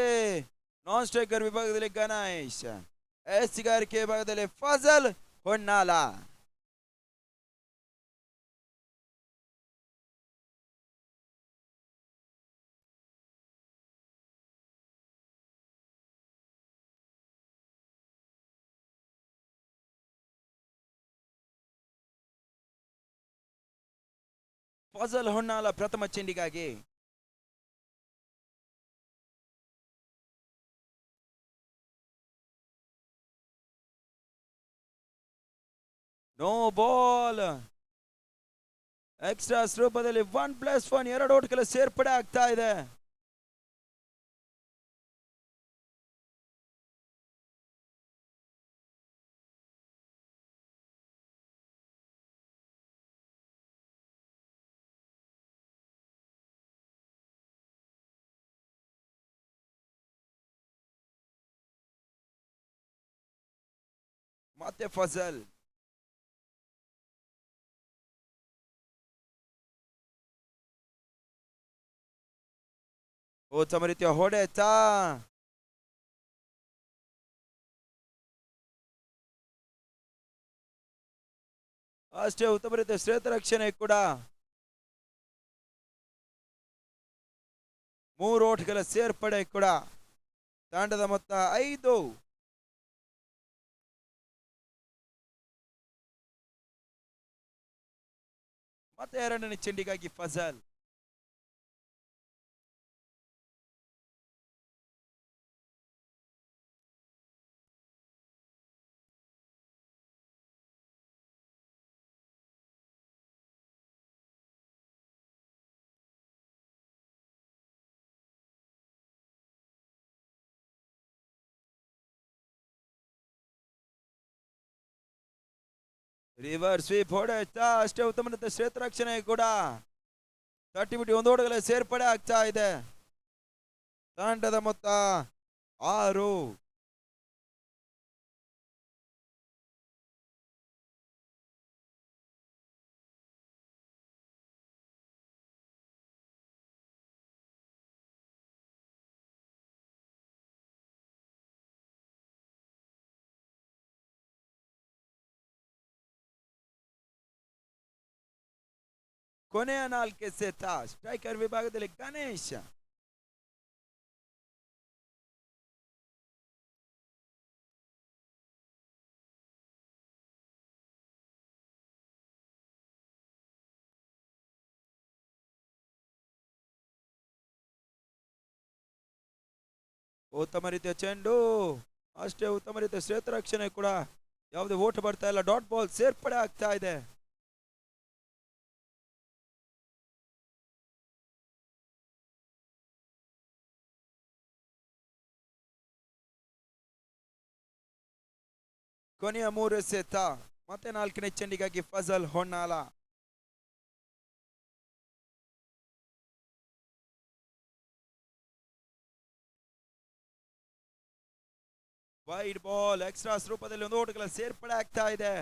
S2: ನಾನ್ ಸ್ಟ್ರೈಕರ್ ವಿಭಾಗದಲ್ಲಿ ಗಣೇಶ್, ಎಸ್ಸಿಗಾರಿಕೆ ವಿಭಾಗದಲ್ಲಿ ಫಜಲ್ ಹೊನ್ನಾಲ. ಫಜಲ್ ಹೊನ್ನಾಲ ಪ್ರಥಮ ಚೆಂಡಿಗಾಗಿ. No ball. ಎಕ್ಸ್ಟ್ರಾಸ್ ರೂಪದಲ್ಲಿ 1+1 ಎರಡು ಓಟ್ಗಳ ಸೇರ್ಪಡೆ ಆಗ್ತಾ ಇದೆ. ಮತ್ತೆ ಫಜಲ್. ಉತ್ತಮ ರೀತಿಯ ಹೊಡೆತ. ಅಷ್ಟೇ ಉತ್ತಮ ರೀತಿಯ ಶ್ರೇತ ರಕ್ಷಣೆ ಕೂಡ. 3 ಓಟ್ಗಳ ಸೇರ್ಪಡೆ ಕೂಡ. ತಂಡದ ಮೊತ್ತ 5. ಮತ್ತೆ ಎರಡನೇ ಚೆಂಡಿಗಾಗಿ ಫಜಲ್. ರಿವರ್ಸ್ ಸ್ವೀಪ್ ಹೊಡೆತ. ಅಷ್ಟೇ ಉತ್ತಮ ರೀತಿಯ ಶ್ರೇತ ರಕ್ಷಣೆ ಕೂಡ. ತಟ್ಟಿಬಿಟ್ಟು 1 ಓಟಗಳ ಸೇರ್ಪಡೆ ಆಗ್ತಾ ಇದೆ. ತಂಡದ ಮೊತ್ತ 6. ಕೊನೆಯ 4 ಎಸೆತ. ಸ್ಟ್ರೈಕರ್ ವಿಭಾಗದಲ್ಲಿ ಗಣೇಶ್. ಉತ್ತಮ ರೀತಿಯ ಚೆಂಡು. ಅಷ್ಟೇ ಉತ್ತಮ ರೀತಿಯ ಶ್ರೇತ ರಕ್ಷಣೆ ಕೂಡ. ಯಾವುದೇ ಓಟ ಬರ್ತಾ ಇಲ್ಲ. ಡಾಟ್ ಬಾಲ್ ಸೇರ್ಪಡೆ ಆಗ್ತಾ ಇದೆ. ಕೊನೆಯ 3 ಎಸೆತ. ಮತ್ತೆ 4ನೇ ಚೆಂಡಿಗಾಗಿ Fazal Honnala. Wide ball. Extras ರೂಪದಲ್ಲಿ 1 ಓಟಗಳ ಸೇರ್ಪಡೆ ಆಗ್ತಾ ಇದೆ.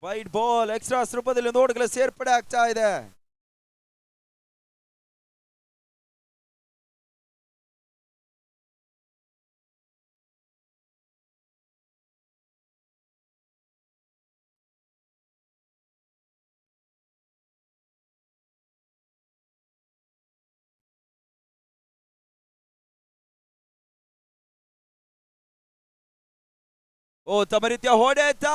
S2: ವೈಟ್ ಬಾಲ್ ಎಕ್ಸ್ಟ್ರಾಸ್ ರೂಪದಲ್ಲಿ ಒಂದು ಓಟಗಳ ಸೇರ್ಪಡೆ ಆಗ್ತಾ ಇದೆ. ಉತ್ತಮ ರೀತಿಯ ಹೊಡೆತ,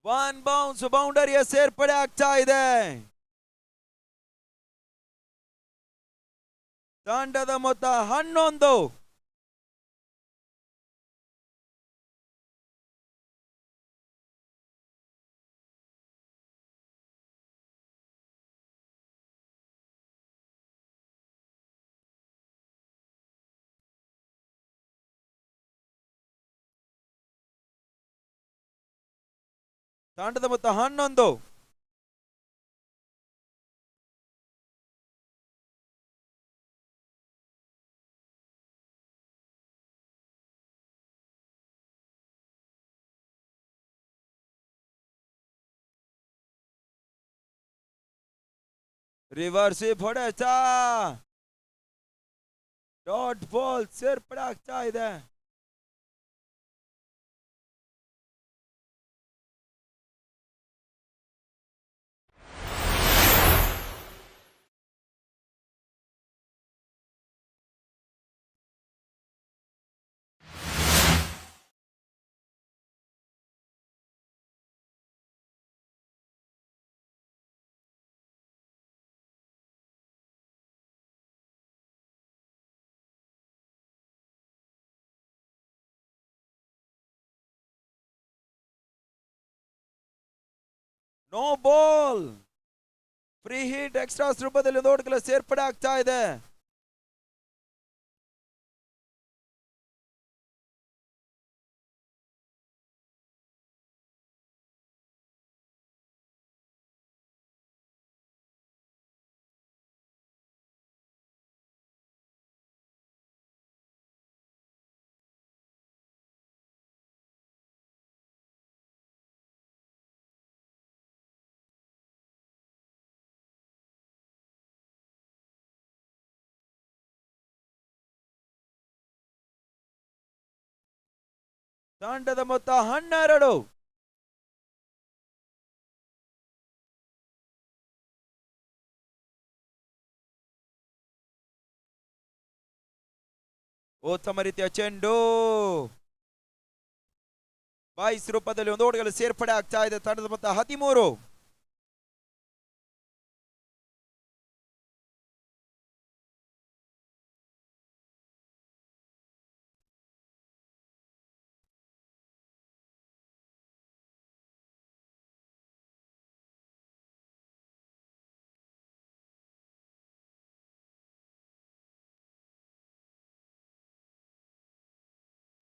S2: ಒನ್ ಬೌನ್ಸ್ ಬೌಂಡರಿಯ ಸೇರ್ಪಡೆ ಆಗ್ತಾ ಇದೆ. ತಂಡದ ಮೊತ್ತ 11. ತಂಡದ ಮೊತ್ತ 11. ರಿವರ್ಸ್ ಹೊಡೆತ, ಡಾಟ್ ಬಾಲ್ ಸೇರ್ಪಡೆ ಆಗ್ತಾ ಇದೆ. No ball, free hit extras ರೂಪದಲ್ಲಿ ಒಂದು ಓಟಗಳ ಸೇರ್ಪಡೆ ಆಗ್ತಾ ಇದೆ. ತಂಡದ ಮೊತ್ತ 12. ಉತ್ತಮ ರೀತಿಯ ಚೆಂಡು, ಬಾಯ್ಸ್ ರೂಪದಲ್ಲಿ ಒಂದು ಓಟಗಳು ಸೇರ್ಪಡೆ ಆಗ್ತಾ ಇದೆ. ತಂಡದ ಮೊತ್ತ 13.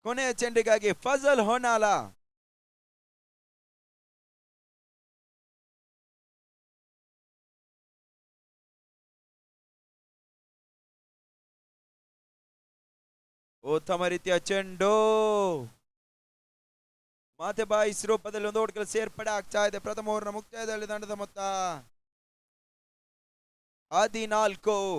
S2: ಕೊನೆಯ ಚೆಂಡಿಗಾಗಿ ಫಜಲ್ ಹೊನಾಲ. ಉತ್ತಮ ರೀತಿಯ ಚೆಂಡು, ಮತ್ತೆ ಬಾಯ್ಸ್ ರೂಪದಲ್ಲಿ ಒಂದು ಓಟಗಳು ಸೇರ್ಪಡೆ ಆಗ್ತಾ ಇದೆ. ಪ್ರಥಮ ಓವರ್ನ ಮುಕ್ತಾಯದಲ್ಲಿ ತಂಡದ ಮೊತ್ತ 14.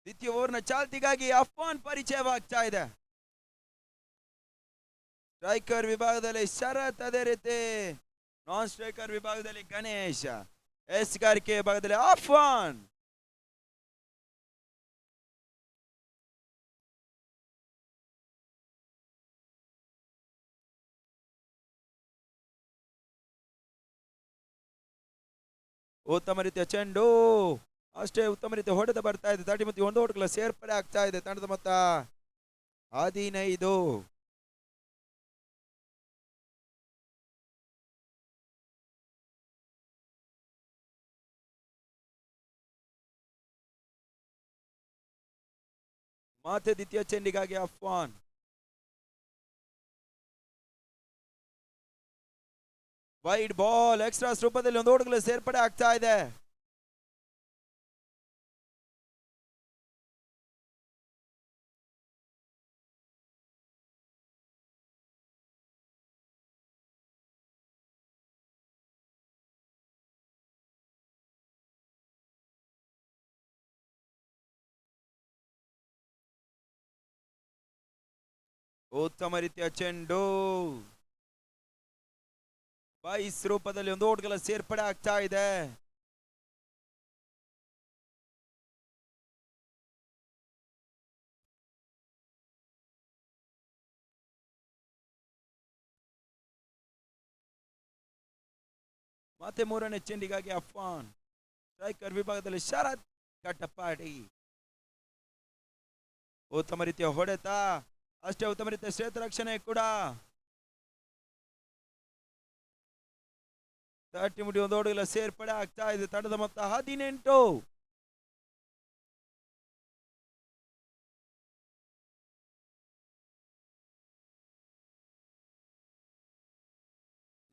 S2: ದ್ವಿತೀಯ ಓವರ್ನ ಚಾಲ್ತಿಗಾಗಿ ಅಫ್ವಾನ್ ಪರಿಚಯವಾಗ್ತಾ ಇದೆ. ಸ್ಟ್ರೈಕರ್ ವಿಭಾಗದಲ್ಲಿ ಶರತ್, ಅದೇ ರೀತಿ ನಾನ್ ಸ್ಟ್ರೈಕರ್ ವಿಭಾಗದಲ್ಲಿ ಗಣೇಶ್, ಎಸ್ಗಾರಿಕೆ ವಿಭಾಗದಲ್ಲಿ ಅಫ್ವಾನ್. ಉತ್ತಮ ರೀತಿಯ ಚೆಂಡು ಅಷ್ಟೇ ಉತ್ತಮ ರೀತಿಯ ಹೊಡೆತ ಬರ್ತಾ ಇದೆ. 31 ಓಟಗಳ ಸೇರ್ಪಡೆ ಆಗ್ತಾ ಇದೆ. ತಂಡದ ಮೊತ್ತ 15. ಮತ್ತೆ ದ್ವಿತೀಯ ಚೆಂಡಿಗಾಗಿ ಅಫ್ವಾನ್. ವೈಡ್ ಬಾಲ್ ಎಕ್ಸ್ಟ್ರಾಸ್ ರೂಪದಲ್ಲಿ ಒಂದು ಓಟಗಳ ಸೇರ್ಪಡೆ ಆಗ್ತಾ ಇದೆ. ಉತ್ತಮ ರೀತಿಯ ಚೆಂಡು 22 ರೂಪದಲ್ಲಿ ಒಂದು ಓಟ್ಗಳ ಸೇರ್ಪಡೆ ಆಗ್ತಾ ಇದೆ. ಮತ್ತೆ ಮೂರನೇ ಚೆಂಡಿಗಾಗಿ ಅಫ್ವಾನ್. ಸ್ಟ್ರೈಕರ್ ವಿಭಾಗದಲ್ಲಿ ಶರತ್ ಕಟ್ಟಪಾಡಿ. ಉತ್ತಮ ರೀತಿಯ ಹೊಡೆತ ಅಷ್ಟೇ ಉತ್ತಮ ರೀತಿಯ ಕ್ಷೇತ್ರ ರಕ್ಷಣೆ ಕೂಡ. 31 ಓಟಗಳ ಸೇರ್ಪಡೆ ಆಗ್ತಾ ಇದೆ. ತಂಡದ ಮೊತ್ತ 18.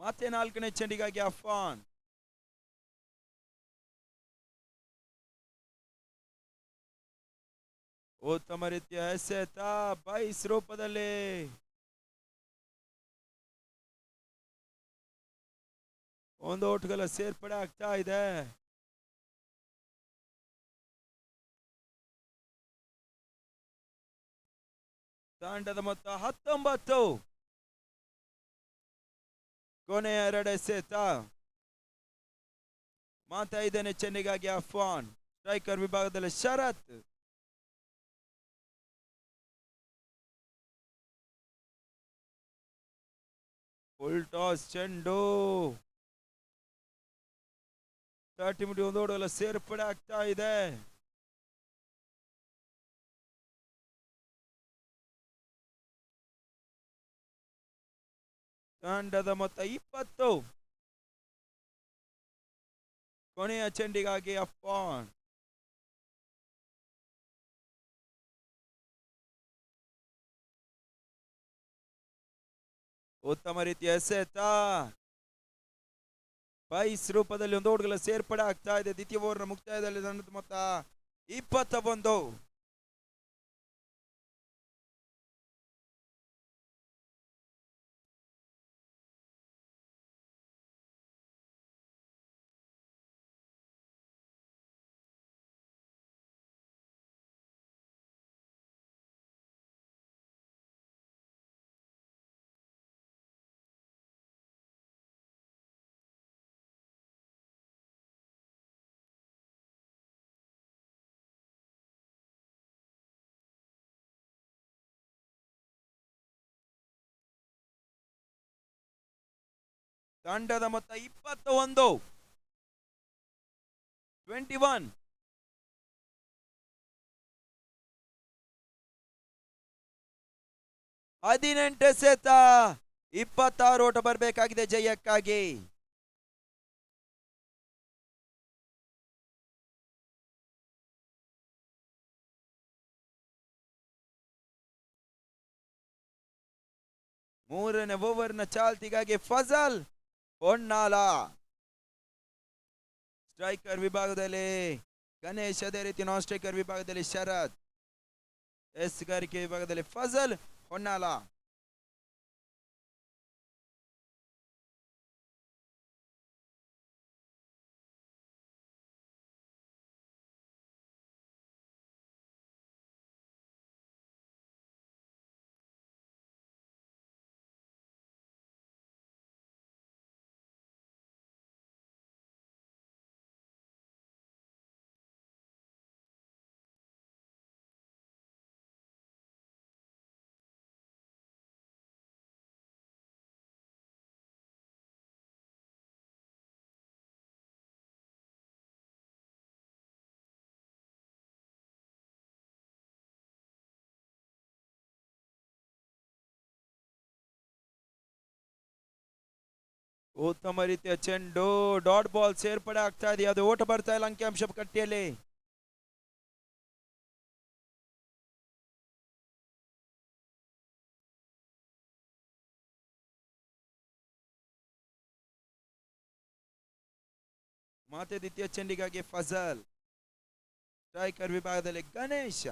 S2: ಮತ್ತೆ ನಾಲ್ಕನೇ ಚೆಂಡಿಗಾಗಿ ಅಫ್ವಾನ್. ಉತ್ತಮ ರೀತಿಯ ಎಸೆತ 22 ರೂಪದಲ್ಲಿ ಒಂದು ಓಟಗಳ ಸೇರ್ಪಡೆ ಆಗ್ತಾ ಇದೆ. ತಂಡದ ಮೊತ್ತ 19. ಕೊನೆಯ 2 ಎಸೆತ. ಮತ್ತೆ 5ನೇ ಚೆಂಡಿಗಾಗಿ ಅಫ್ವಾನ್. ಸ್ಟ್ರೈಕರ್ ವಿಭಾಗದಲ್ಲಿ ಶರತ್. ಫುಲ್ ಟಾಸ್ ಚೆಂಡು 31 ಓಟಗಳ ಸೇರ್ಪಡೆ ಆಗ್ತಾ ಇದೆ. ತಂಡದ ಮೊತ್ತ 20. ಕೊನೆಯ ಚೆಂಡಿಗಾಗಿ ಅಫ್ವಾನ್. ಉತ್ತಮ ರೀತಿಯ ಎಸೆತ 22 ರೂಪದಲ್ಲಿ ಒಂದು ಓಟ್ಗಳ ಸೇರ್ಪಡೆ ಆಗ್ತಾ ಇದೆ. ದ್ವಿತೀಯ ಓವರ್ನ ಮುಕ್ತಾಯದಲ್ಲಿ ತಂಡದ ಮೊತ್ತ 21. ತಂಡದ ಮೊತ್ತ 21. 21. 18 ಎಸೆತ 26 ಓಟ ಬರಬೇಕಾಗಿದೆ ಜಯಕ್ಕಾಗಿ. ಮೂರನೇ ಓವರ್ನ ಚಾಲ್ತಿಗಾಗಿ ಫಜಲ್ ಹೊನ್ನಾಲ. ಸ್ಟ್ರೈಕರ್ ವಿಭಾಗದಲ್ಲಿ ಗಣೇಶ್, ಅದೇ ರೀತಿ ನಾನ್ ಸ್ಟ್ರೈಕರ್ ವಿಭಾಗದಲ್ಲಿ ಶರತ್, ಎಸ್ಗಾರಿಕೆ ವಿಭಾಗದಲ್ಲಿ ಫಜಲ್ ಹೊನ್ನಾಲ. ಉತ್ತಮ ರೀತಿಯ ಚೆಂಡು, ಡಾಟ್ ಬಾಲ್ ಸೇರ್ಪಡೆ ಆಗ್ತಾ ಇದೆ. ಅದು ಓಟ ಬರ್ತಾ ಇಲ್ಲ ಅಂಕಿಅಂಶ ಕಟ್ಟಿಯಲ್ಲಿ. ಮತ್ತೆ ದ್ವಿತೀಯ ಚೆಂಡಿಗಾಗಿ ಫಜಲ್, ಸ್ಟ್ರೈಕರ್ ವಿಭಾಗದಲ್ಲಿ ಗಣೇಶ.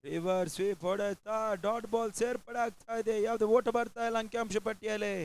S2: ರಿವರ್ಸ್ ಸ್ವೀಪ್ ಹೊಡೆತಾ ಡಾಟ್ ಬಾಲ್ ಸೇರ್ಪಡೆ ಆಗ್ತಾ ಇದೆ. ಯಾವ್ದು ಓಟ ಬರ್ತಾ ಇಲ್ಲ ಅಂಕಿಅಂಶ ಪಟ್ಟಿಯಲ್ಲಿ.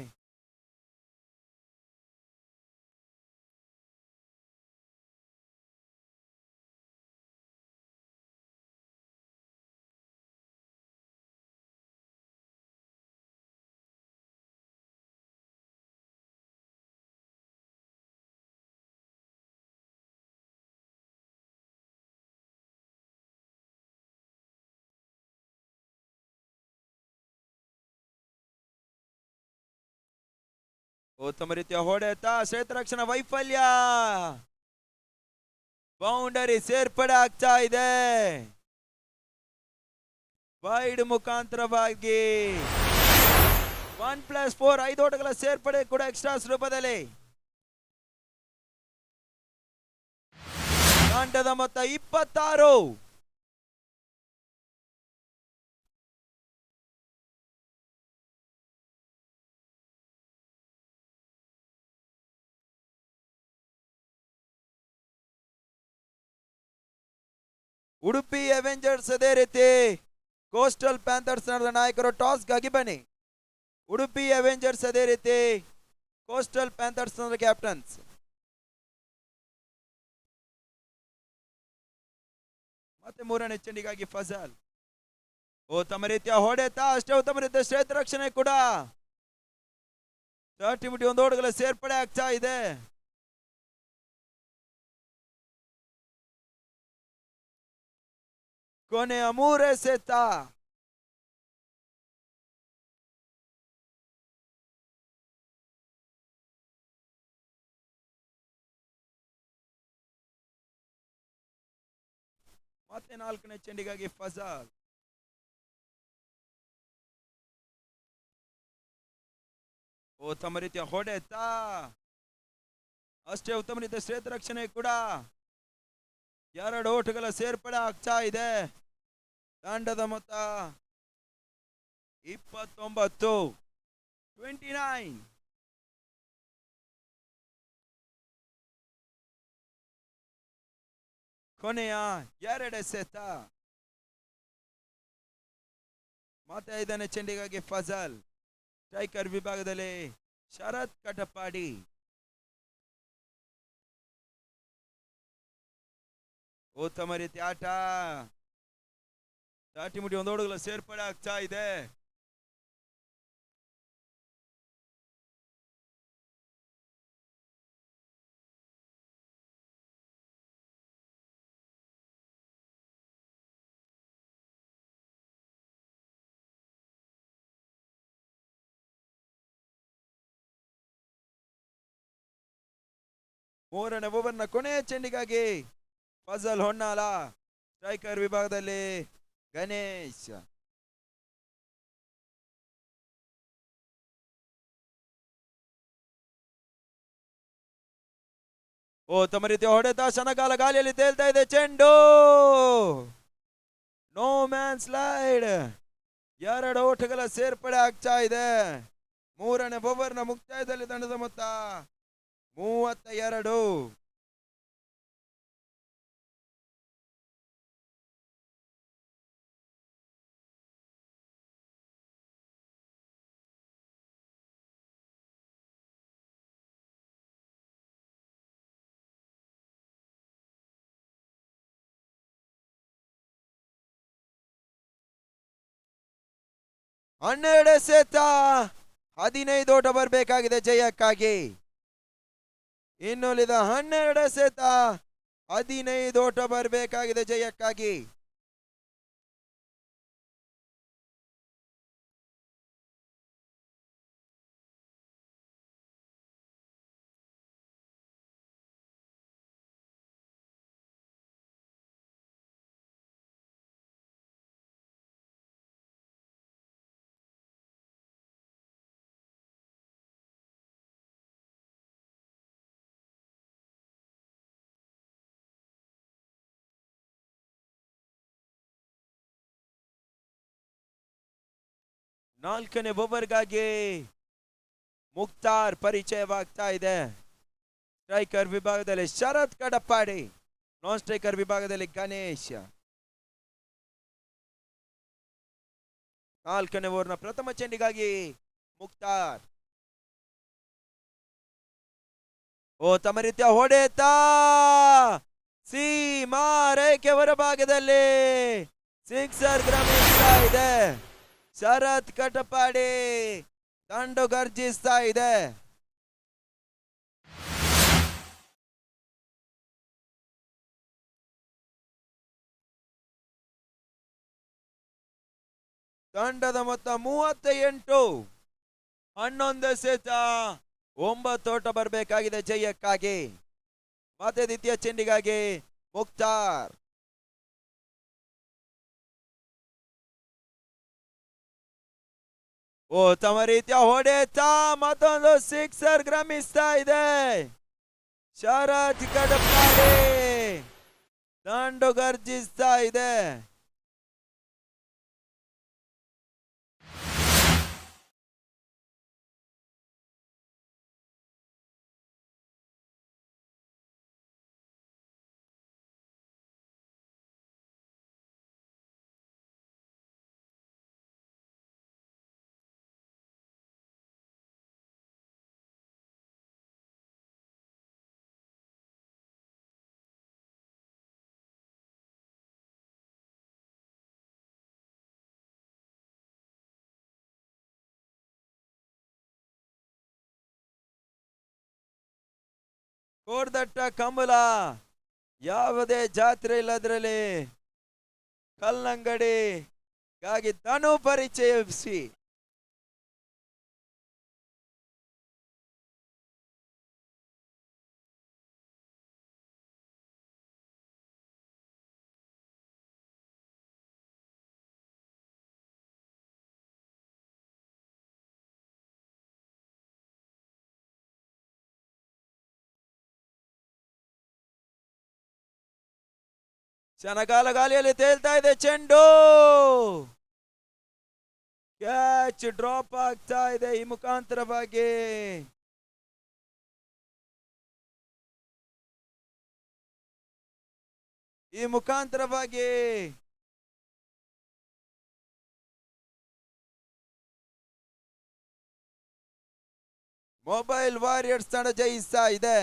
S2: ಉತ್ತಮ ರೀತಿಯ ಹೊಡೆತ, ಕ್ಷೇತ್ರ ರಕ್ಷಣಾ ವೈಫಲ್ಯ, ಬೌಂಡರಿ ಸೇರ್ಪಡೆ ಆಗ್ತಾ ಇದೆ. ವೈಡ್ ಮುಖಾಂತರವಾಗಿ 1+4 5 ಓಟಗಳ ಸೇರ್ಪಡೆ ಕೂಡ ಎಕ್ಸ್ಟ್ರಾಸ್ ರೂಪದಲ್ಲಿ. ತಂಡದ ಮೊತ್ತ 26. ಉಡುಪಿ ಅವೆಂಜರ್ಸ್ ಅದೇ ರೀತಿ ಕೋಸ್ಟಲ್ ಪ್ಯಾಂಥರ್ಸ್ ನಾಯಕರು ಟಾಸ್ಗಾಗಿ ಬನ್ನಿ. ಉಡುಪಿ ಅವೆಂಜರ್ಸ್ ಅದೇ ರೀತಿ ಕೋಸ್ಟಲ್ ಪ್ಯಾಂಥರ್ಸ್ ಕ್ಯಾಪ್ಟನ್ಸ್. ಮತ್ತೆ ಮೂರನೇ ಚೆಂಡಿಗಾಗಿ ಫಜಲ್. ಉತ್ತಮ ರೀತಿಯ ಹೊಡೆತ, ಅಷ್ಟೇ ಉತ್ತಮ ರೀತಿಯ ಕ್ಷೇತ್ರ ರಕ್ಷಣೆ ಕೂಡ. 31 ಓಟಗಳ ಸೇರ್ಪಡೆ ಆಗ್ತಾ ಇದೆ. ಕೊನೆಯ 3 ಎಸೆತ. ಮತ್ತೆ 4ನೇ ಚೆಂಡಿಗಾಗಿ ಫಜಲ್. ಉತ್ತಮ ರೀತಿಯ ಹೊಡೆತ, ಅಷ್ಟೇ ಉತ್ತಮ ರೀತಿಯ ಕ್ಷೇತ್ರ ರಕ್ಷಣೆ ಕೂಡ. 2 ಓಟಗಳ ಸೇರ್ಪಡೆ ಆಗ್ತಾ ಇದೆ. ತಂಡದ ಮೊತ್ತ 29. ಕೊನೆಯ 2 ಎಸೆತ. ಮತ್ತೆ 5ನೇ ಚೆಂಡಿಗಾಗಿ ಫಜಲ್. ಸ್ಟ್ರೈಕರ್ ವಿಭಾಗದಲ್ಲಿ ಶರತ್ ಕಟಪಾಡಿ. ಉತ್ತಮ ರೀತಿ ಆಟ, 31 ಓಟಗಳ ಸೇರ್ಪಡೆ ಆಗ್ತಾ ಇದೆ. ಮೂರನೇ ಓವರ್ನ ಕೊನೆಯ ಚೆಂಡಿಗಾಗಿ ಫಜಲ್ ಹೊನ್ನಾಲ. ಸ್ಟ್ರೈಕರ್ ವಿಭಾಗದಲ್ಲಿ ಗಣೇಶ್. ಉತ್ತಮ ರೀತಿಯ ಹೊಡೆತ, ಶನಗಾಲ ಗಾಳಿಯಲ್ಲಿ ತೇಲ್ತಾ ಇದೆ ಚೆಂಡು. No man slide. 2 ಓಟಗಳ ಸೇರ್ಪಡೆ ಆಗ್ತಾ ಇದೆ. ಮೂರನೇ ಓವರ್ನ ಮುಕ್ತಾಯದಲ್ಲಿ ತಂಡದ ಮೊತ್ತ 32. ಹನ್ನೆರಡು ಎಸೆತ, 15 ಓಟ ಬರಬೇಕಾಗಿದೆ ಜಯಕ್ಕಾಗಿ. ಇನ್ನುಳಿದ 12 ಎಸೆತ, 15 ಓಟ ಬರಬೇಕಾಗಿದೆ ಜಯಕ್ಕಾಗಿ. 4ನೇ ಓವರ್ಗಾಗಿ ಮುಕ್ತಾರ್ ಪರಿಚಯವಾಗ್ತಾ ಇದೆ. ಸ್ಟ್ರೈಕರ್ ವಿಭಾಗದಲ್ಲಿ ಶರತ್ ಕಡಪ್ಪಾಡಿ, ನಾನ್ ಸ್ಟ್ರೈಕರ್ ವಿಭಾಗದಲ್ಲಿ ಗಣೇಶ್. 4ನೇ ಓವರ್ನ ಪ್ರಥಮ ಚೆಂಡಿಗಾಗಿ ಮುಕ್ತಾರ್. ತಮ್ಮ ರೀತಿಯ ಹೊಡೆತ ಸೀಮಾ ರೇಖೆ ಹೊರಭಾಗದಲ್ಲಿ ಸಿಕ್ಸರ್ ಕ್ರಮಿಸ್ತಾ ಇದೆ. ಶರತ್ ಕಟಪಾಡಿ ದಂಡು ಗರ್ಜಿಸ್ತಾ ಇದೆ. ತಂಡದ ಮೊತ್ತ 38. 11 ಎಸೆತ, 9 ಓಟ ಬರಬೇಕಾಗಿದೆ ಜಯಕ್ಕಾಗಿ. ಮತ್ತೆ ದ್ವಿತೀಯ ಚೆಂಡಿಗಾಗಿ ಮುಕ್ತಾರ್. ತಮ್ಮ ರೀತಿಯ ಹೊಡೆತ, ಮತ್ತೊಂದು ಸಿಕ್ಸರ್ ಕ್ರಮಿಸ್ತಾ ಇದೆ. ಶರತ್ ಕಡಪಾಡಿ ದಂಡು ಗರ್ಜಿಸ್ತಾ ಇದೆ. ಕೋರ್ದಟ್ಟ ಕಂಬಳ, ಯಾವುದೇ ಜಾತ್ರೆ ಇಲ್ಲದ್ರಲ್ಲಿ ಕಲ್ಲಂಗಡಿಗಾಗಿ ಧನು ಪರಿಚಯಿಸಿ. ಶನಗಾಲ ಗಾಲಿಯಲ್ಲಿ ತೇಲ್ತಾ ಇದೆ ಚೆಂಡು. ಕ್ಯಾಚ್ ಡ್ರಾಪ್ ಆಗ್ತಾ ಇದೆ ಈ ಮುಖಾಂತರವಾಗಿ. ಮೊಬೈಲ್ ವಾರಿಯರ್ಸ್ ತಂಡ ಜಯಿಸ್ತಾ ಇದೆ.